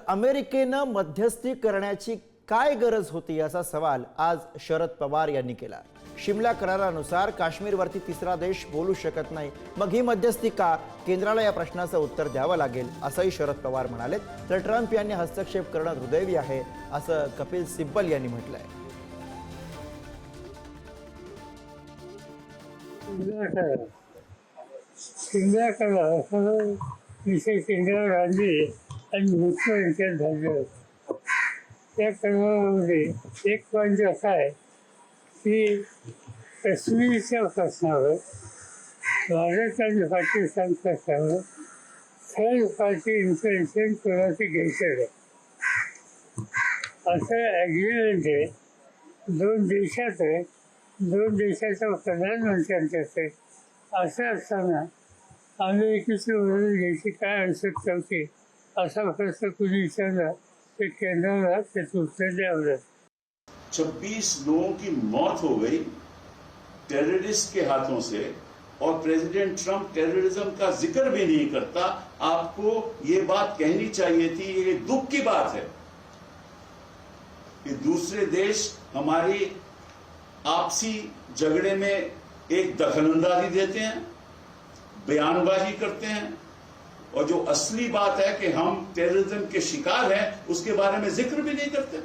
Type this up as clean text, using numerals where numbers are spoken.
अमेरिकेनं मध्यस्थी करण्याची काय गरज होती याचा सवाल आज शरद पवार यांनी केला। शिमला करारानुसार काश्मीरवरती तिसरा देश बोलू शकत नाही, मग ही मध्यस्थी का? केंद्राला या प्रश्नाचं उत्तर द्यावं लागेल असंही शरद पवार म्हणाले। तर ट्रम्प यांनी हस्तक्षेप करणं दुर्दैवी आहे असं कपिल सिब्बल यांनी म्हटलंय। शिमला करार विशेष इंदिरा गांधी आणि भुजबळ यांच्यात झालं। त्या करारामध्ये एक पॉईंट असा आहे की काश्मीरच्या प्रश्नावर भारत आणि पाकिस्तान प्रश्नावर थर्ड पार्टी इन्फॉर्मेशन कोणाचे घ्यायचं नाही असं ॲग्रीमेंट आहे। दोन देशात आहे, दोन देशाच्या प्रधानमंत्र्यांच्याच आहे। असं असताना अमेरिकेची वरून घ्यायची काय आवश्यकता होती असा प्रश्न कुणी विचारला तर केंद्राला त्याचं उत्तर द्यावं लागेल। 26 लोगों की मौत हो गई टेररिस्ट के हाथों से, और प्रेसिडेंट ट्रंप टेररिज्म का जिक्र भी नहीं करता। आपको ये बात कहनी चाहिए थी। ये दुख की बात है कि दूसरे देश हमारी आपसी झगड़े में एक दखलंदाजी देते हैं, बयानबाजी करते हैं, और जो असली बात है कि हम टेररिज्म के शिकार हैं उसके बारे में जिक्र भी नहीं करते।